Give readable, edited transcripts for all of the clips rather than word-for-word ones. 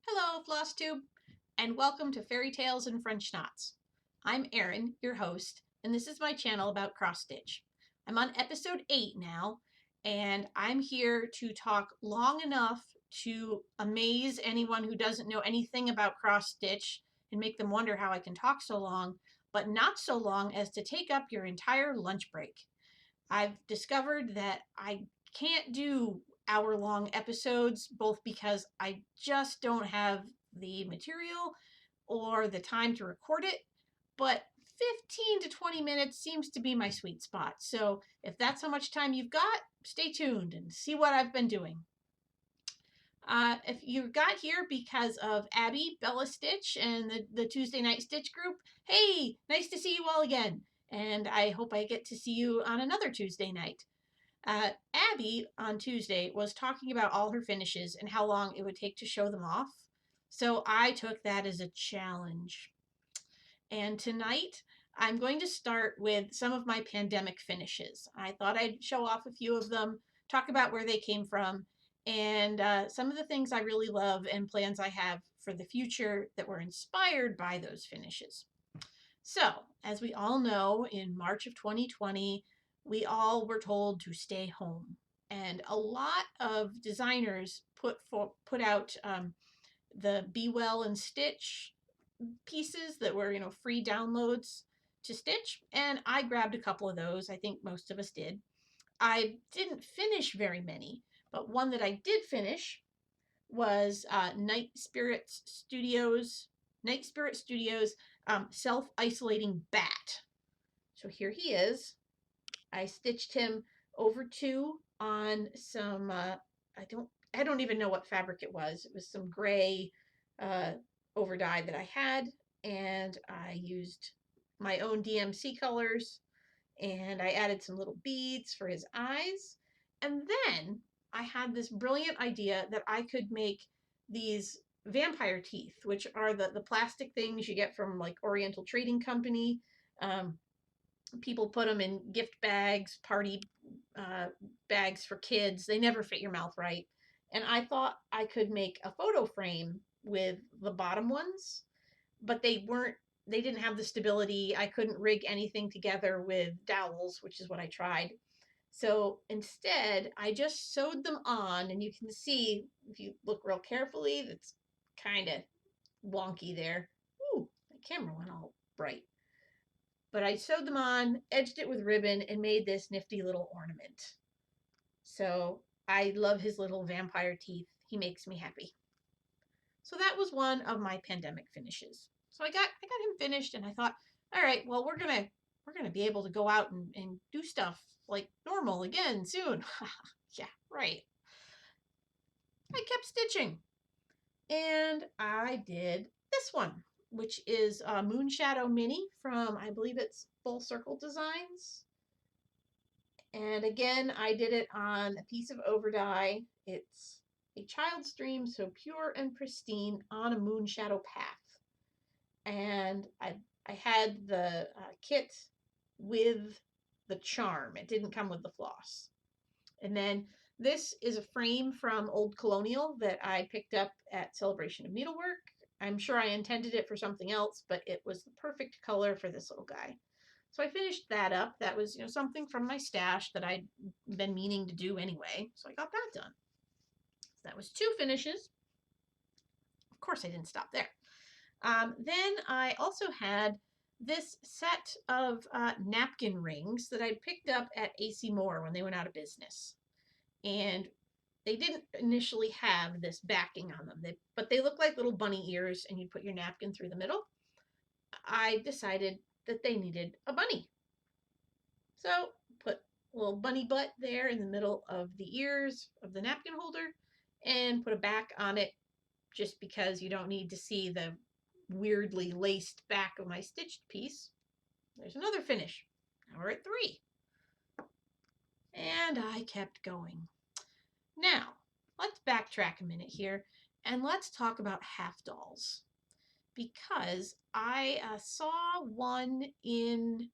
Hello, Flosstube, and welcome to Fairy Tales and French Knots. I'm Erin, your host, and this is my channel about cross stitch. I'm on episode 8 now, and I'm here to talk long enough to amaze anyone who doesn't know anything about cross stitch and make them wonder how I can talk so long, but not so long as to take up your entire lunch break. I've discovered that I can't do hour-long episodes, both because I just don't have the material or the time to record it, but 15 to 20 minutes seems to be my sweet spot. So if that's how much time you've got, stay tuned and see what I've been doing. If you got here because of Abby, Bella Stitch, and the Tuesday Night Stitch group, hey, nice to see you all again. And I hope I get to see you on another Tuesday night. Abby on Tuesday was talking about all her finishes and how long it would take to show them off. So I took that as a challenge. And tonight I'm going to start with some of my pandemic finishes. I thought I'd show off a few of them, talk about where they came from, and some of the things I really love and plans I have for the future that were inspired by those finishes. So, as we all know, in March of 2020, we all were told to stay home. And a lot of designers put out the Be Well and Stitch pieces that were, free downloads to stitch. And I grabbed a couple of those. I think most of us did. I didn't finish very many, but one that I did finish was Night Spirit Studios self-isolating bat. So here he is. I stitched him over two on some I don't even know what fabric it was. It was some gray over dye that I had, and I used my own DMC colors, and I added some little beads for his eyes. And then I had this brilliant idea that I could make these vampire teeth, which are the plastic things you get from like Oriental Trading Company. People put them in gift bags, party bags for kids. They never fit your mouth right. And I thought I could make a photo frame with the bottom ones, but they didn't have the stability. I couldn't rig anything together with dowels, which is what I tried. So instead, I just sewed them on, and you can see, if you look real carefully, that's kind of wonky there. Ooh, my camera went all bright. But I sewed them on, edged it with ribbon, and made this nifty little ornament. So I love his little vampire teeth. He makes me happy. So that was one of my pandemic finishes. So I got him finished, and I thought, all right, well, we're gonna be able to go out and do stuff like normal again soon. Yeah, right. I kept stitching, and I did this one, which is a Moonshadow Mini from, I believe it's Full Circle Designs. And again, I did it on a piece of overdye. It's a child's dream, so pure and pristine on a moonshadow path. And I had the kit with the charm. It didn't come with the floss. And then this is a frame from Old Colonial that I picked up at Celebration of Needlework. I'm sure I intended it for something else, but it was the perfect color for this little guy. So I finished that up. That was, something from my stash that I'd been meaning to do anyway. So I got that done. So that was 2 finishes. Of course, I didn't stop there. Then I also had this set of napkin rings that I'd picked up at AC Moore when they went out of business. And they didn't initially have this backing on them, but they look like little bunny ears, and you put your napkin through the middle. I decided that they needed a bunny. So put a little bunny butt there in the middle of the ears of the napkin holder, and put a back on it just because you don't need to see the weirdly laced back of my stitched piece. There's another finish. Now we're at 3. And I kept going. Now, let's backtrack a minute here, and let's talk about half dolls. Because I saw one in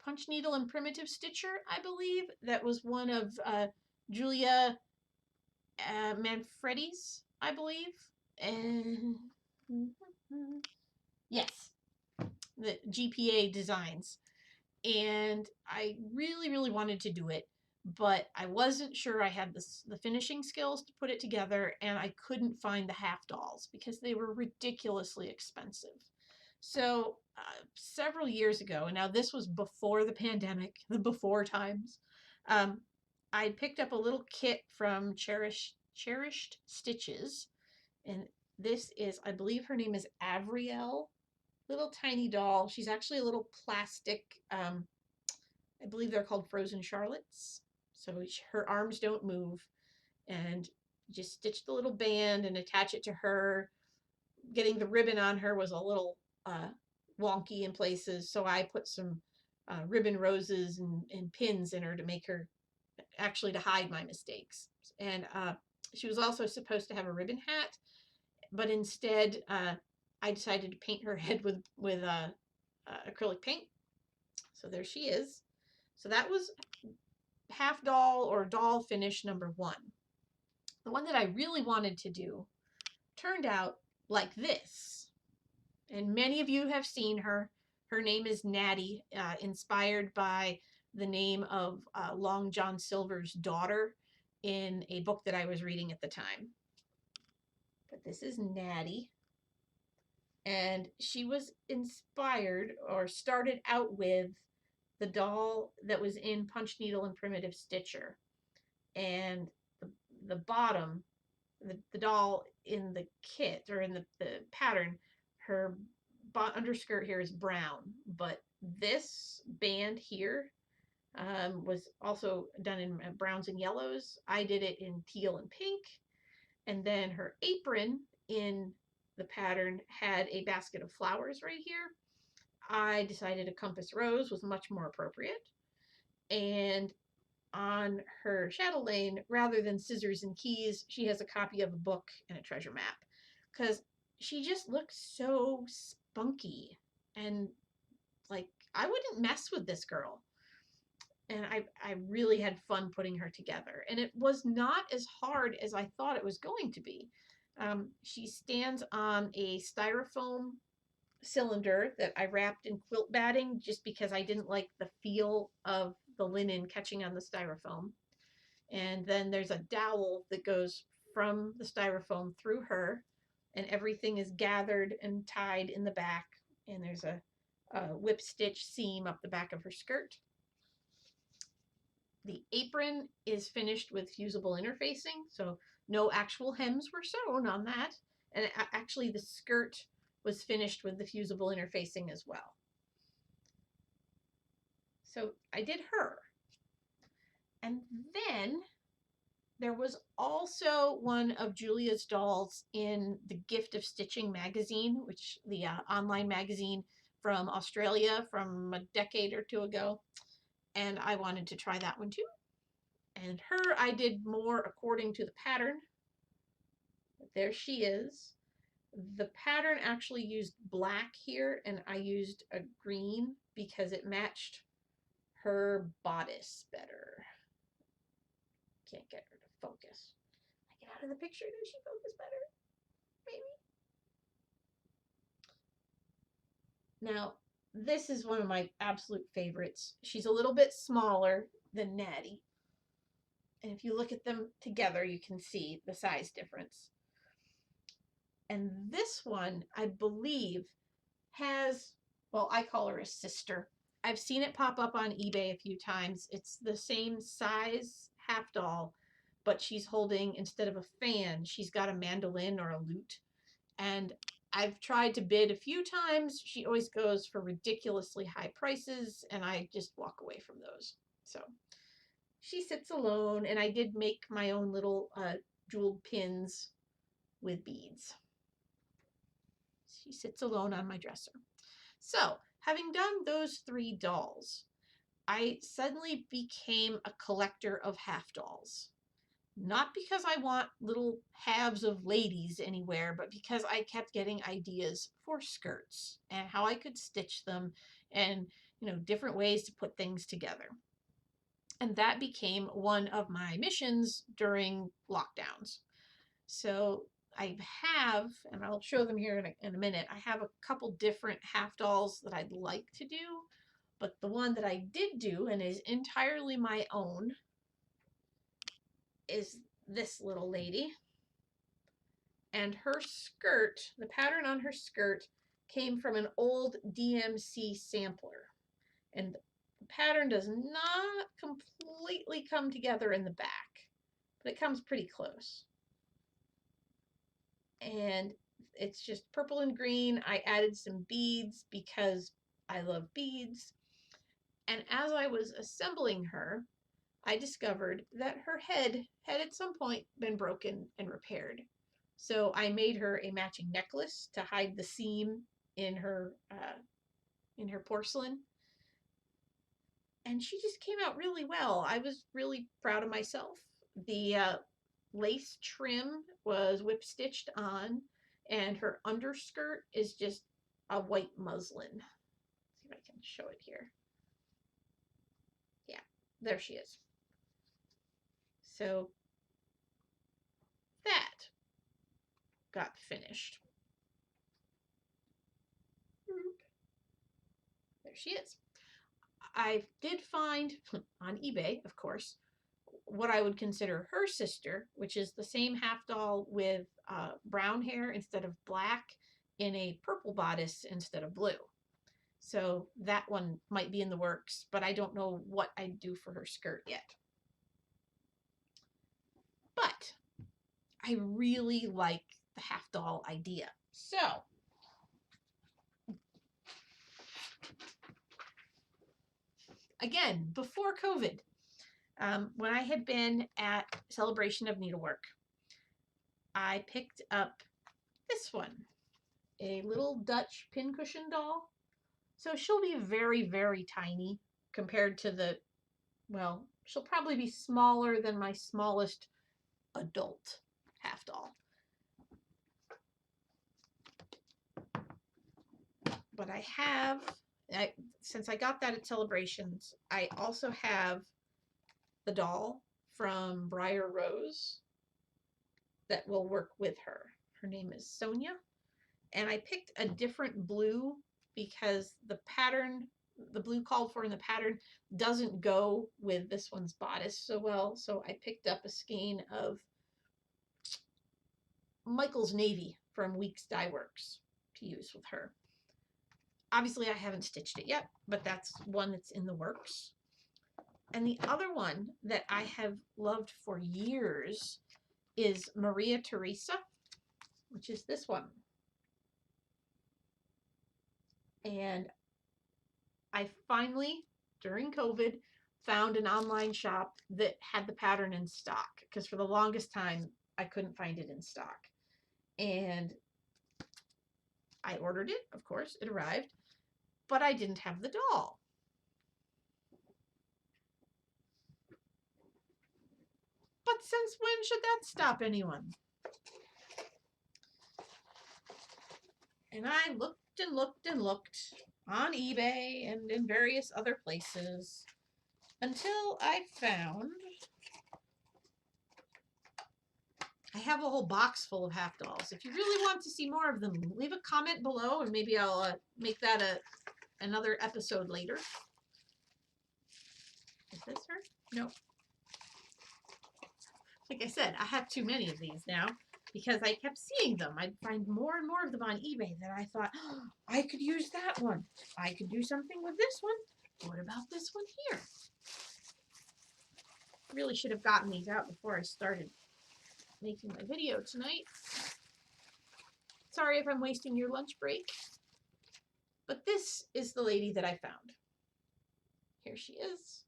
Punch Needle and Primitive Stitcher, I believe. That was one of Julia Manfredi's, I believe. And yes, the GPA Designs. And I really, really wanted to do it, but I wasn't sure I had the finishing skills to put it together, and I couldn't find the half dolls because they were ridiculously expensive. So several years ago, and now this was before the pandemic, the before times, um, I picked up a little kit from Cherished Stitches, and this is, I believe her name is Avriel, little tiny doll. She's actually a little plastic. I believe they're called frozen Charlottes. So her arms don't move, and just stitch the little band and attach it to her. Getting the ribbon on her was a little wonky in places, so I put some ribbon roses and pins in her to make her actually to hide my mistakes. And she was also supposed to have a ribbon hat, but instead I decided to paint her head with acrylic paint. So there she is. So that was half doll or doll finish number 1. The one that I really wanted to do turned out like this. And many of you have seen her. Her name is Natty, inspired by the name of Long John Silver's daughter in a book that I was reading at the time. But this is Natty. And she was inspired or started out with the doll that was in Punch Needle and Primitive Stitcher. And the bottom, the doll in the kit or in the pattern, her underskirt here is brown, but this band here was also done in browns and yellows. I did it in teal and pink. And then her apron in the pattern had a basket of flowers right here. I decided a compass rose was much more appropriate. And on her chatelaine, rather than scissors and keys, she has a copy of a book and a treasure map, because she just looks so spunky, and like I wouldn't mess with this girl. And I really had fun putting her together, and it was not as hard as I thought it was going to be. She stands on a styrofoam cylinder that I wrapped in quilt batting just because I didn't like the feel of the linen catching on the styrofoam. And then there's a dowel that goes from the styrofoam through her, and everything is gathered and tied in the back. And there's a whip stitch seam up the back of her skirt. The apron is finished with fusible interfacing, so no actual hems were sewn on that. And actually the skirt was finished with the fusible interfacing as well. So I did her. And then there was also one of Julia's dolls in the Gift of Stitching magazine, which the online magazine from Australia from a decade or two ago. And I wanted to try that one too. And her, I did more according to the pattern. There she is. The pattern actually used black here, and I used a green because it matched her bodice better. Can't get her to focus. I get out of the picture, does she focus better? Maybe. Now, this is one of my absolute favorites. She's a little bit smaller than Natty. And if you look at them together, you can see the size difference. And this one, I believe, has, well, I call her a sister. I've seen it pop up on eBay a few times. It's the same size half doll, but she's holding, instead of a fan, she's got a mandolin or a lute. And I've tried to bid a few times. She always goes for ridiculously high prices, and I just walk away from those. So she sits alone, and I did make my own little jeweled pins with beads. She sits alone on my dresser. So, having done those 3 dolls, I suddenly became a collector of half dolls. Not because I want little halves of ladies anywhere, but because I kept getting ideas for skirts and how I could stitch them and, different ways to put things together. And that became one of my missions during lockdowns. So I have, and I'll show them here in a minute, I have a couple different half dolls that I'd like to do, but the one that I did do and is entirely my own is this little lady. And her skirt, the pattern on her skirt, came from an old DMC sampler. And the pattern does not completely come together in the back, but it comes pretty close. And it's just purple and green. I added some beads because I love beads. And as I was assembling her, I discovered that her head had at some point been broken and repaired. So I made her a matching necklace to hide the seam in her porcelain. And she just came out really well. I was really proud of myself. The lace trim was whip stitched on, and her underskirt is just a white muslin. Let's see if I can show it here. Yeah, there she is. So that got finished. There she is. I did find on eBay, of course, what I would consider her sister, which is the same half doll with brown hair instead of black in a purple bodice instead of blue. So that one might be in the works, but I don't know what I'd do for her skirt yet. But I really like the half doll idea. So again, before COVID, when I had been at Celebration of Needlework, I picked up this one, a little Dutch pincushion doll. So she'll be very, very tiny compared to the, well, she'll probably be smaller than my smallest adult half doll. But I have, since I got that at Celebrations, I also have the doll from Briar Rose that will work with her. Her name is Sonia. And I picked a different blue because the pattern, the blue called for in the pattern, doesn't go with this one's bodice so well. So I picked up a skein of Michael's Navy from Weeks Dye Works to use with her. Obviously, I haven't stitched it yet, but that's one that's in the works. And the other one that I have loved for years is Maria Theresa, which is this one. And I finally, during COVID, found an online shop that had the pattern in stock, because for the longest time, I couldn't find it in stock. And I ordered it, of course, it arrived, but I didn't have the doll. But since when should that stop anyone? And I looked and looked and looked on eBay and in various other places until I found, I have a whole box full of half dolls. If you really want to see more of them, leave a comment below and maybe I'll make that another episode later. Is this her? No. Like I said, I have too many of these now because I kept seeing them. I'd find more and more of them on eBay that I thought, oh, I could use that one. I could do something with this one. What about this one here? Really should have gotten these out before I started making my video tonight. Sorry if I'm wasting your lunch break. But this is the lady that I found. Here she is.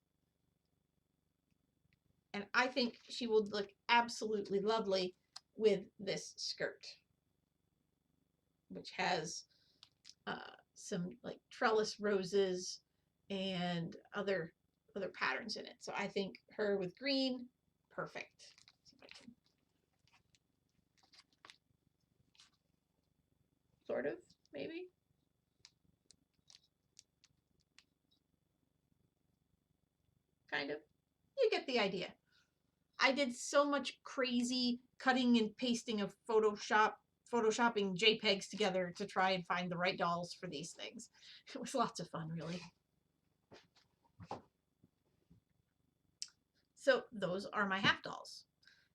And I think she will look absolutely lovely with this skirt, which has some like trellis roses and other patterns in it. So I think her with green, perfect. Let's see if I can sort of, maybe. Kind of. You get the idea. I did so much crazy cutting and pasting of photoshopping JPEGs together to try and find the right dolls for these things. It was lots of fun, really. So those are my half dolls.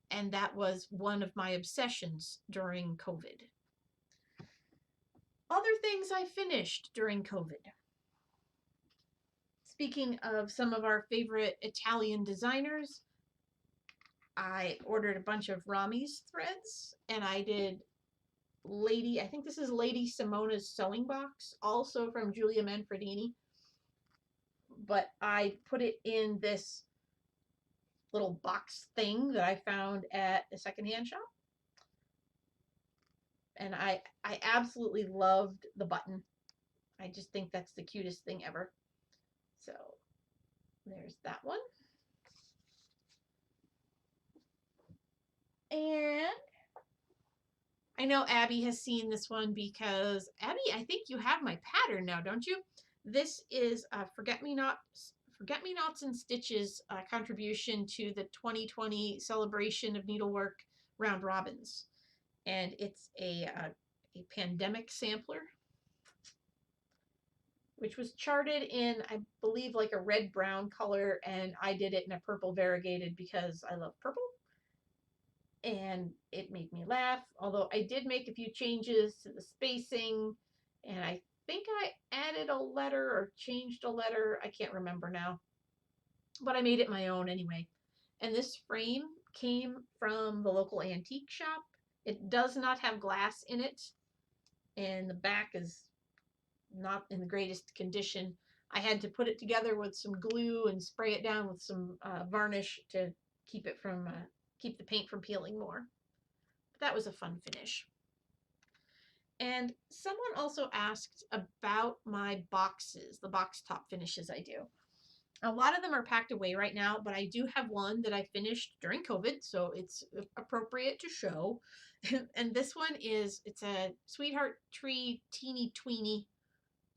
And that was one of my obsessions during COVID. Other things I finished during COVID. Speaking of some of our favorite Italian designers, I ordered a bunch of Rami's threads, and I did I think this is Lady Simona's sewing box, also from Giulia Manfredini. But I put it in this little box thing that I found at a secondhand shop. And I absolutely loved the button. I just think that's the cutest thing ever. So there's that one. And I know Abby has seen this one because, Abby, I think you have my pattern now, don't you? This is Forget-Me-Nots and Stitches contribution to the 2020 celebration of needlework round robins. And it's a pandemic sampler, which was charted in, I believe, like a red-brown color, and I did it in a purple variegated because I love purple. And it made me laugh, although I did make a few changes to the spacing, and I think I added a letter or changed a letter. I can't remember now, but I made it my own anyway. And this frame came from the local antique shop. It does not have glass in it, and the back is not in the greatest condition. I had to put it together with some glue and spray it down with some varnish to keep it from keep the paint from peeling more. But that was a fun finish. And someone also asked about my boxes, the box top finishes I do. A lot of them are packed away right now, but I do have one that I finished during COVID, so it's appropriate to show. And this one it's a Sweetheart Tree Teeny Tweeny.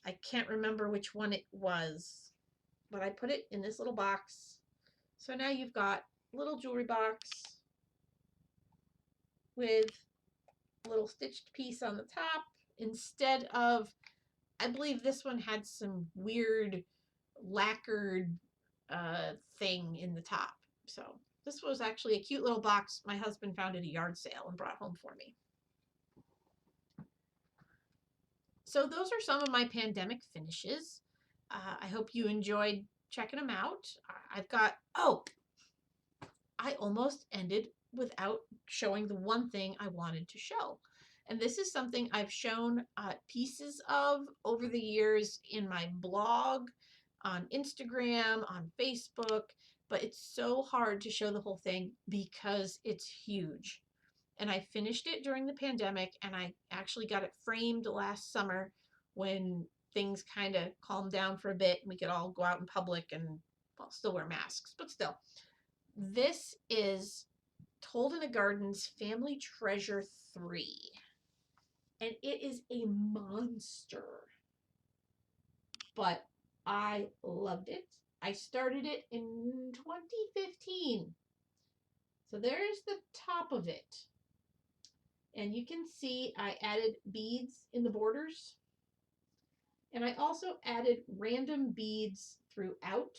I can't remember which one it was, but I put it in this little box. So now you've got a little jewelry box with a little stitched piece on the top instead of, I believe this one had some weird lacquered thing in the top. So this was actually a cute little box my husband found at a yard sale and brought home for me. So those are some of my pandemic finishes. I hope you enjoyed checking them out. I almost ended without showing the one thing I wanted to show. And this is something I've shown pieces of over the years in my blog, on Instagram, on Facebook, but it's so hard to show the whole thing because it's huge. And I finished it during the pandemic, and I actually got it framed last summer when things kind of calmed down for a bit and we could all go out in public and, well, still wear masks, but still. This is Told in a Garden's Family Treasure 3. And it is a monster. But I loved it. I started it in 2015. So there's the top of it. And you can see I added beads in the borders. And I also added random beads throughout.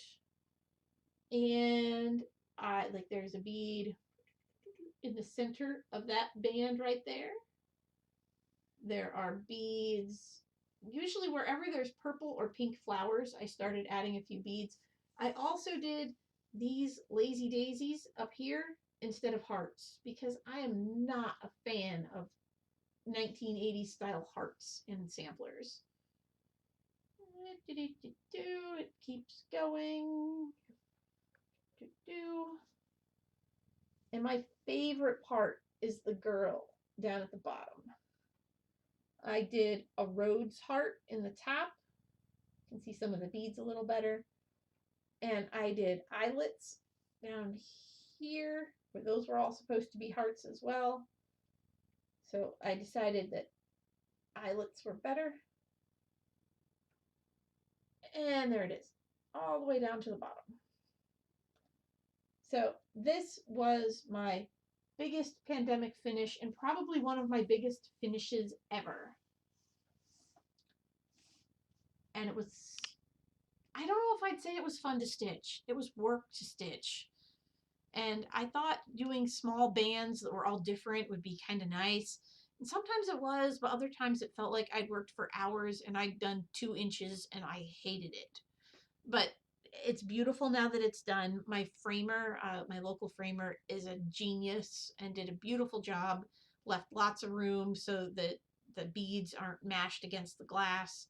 And there's a bead in the center of that band right there. There are beads, usually wherever there's purple or pink flowers, I started adding a few beads. I also did these lazy daisies up here instead of hearts because I am not a fan of 1980s style hearts in samplers. It keeps going. And my favorite part is the girl down at the bottom. I did a Rhodes heart in the top. You can see some of the beads a little better. And I did eyelets down here, where those were all supposed to be hearts as well. So I decided that eyelets were better. And there it is, all the way down to the bottom. So this was my biggest pandemic finish and probably one of my biggest finishes ever. And it was, I don't know if I'd say it was fun to stitch. It was work to stitch. And I thought doing small bands that were all different would be kind of nice. And sometimes it was, but other times it felt like I'd worked for hours and I'd done 2 inches and I hated it. But it's beautiful now that it's done. My framer, my local framer, is a genius and did a beautiful job. Left lots of room so that the beads aren't mashed against the glass,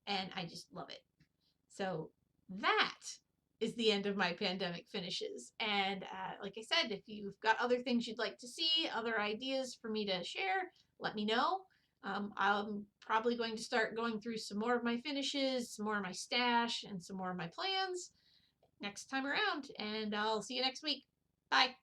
and I just love it. So that is the end of my pandemic finishes. And like I said, if you've got other things you'd like to see, other ideas for me to share, let me know. I'm probably going to start going through some more of my finishes, some more of my stash, and some more of my plans next time around. And I'll see you next week. Bye.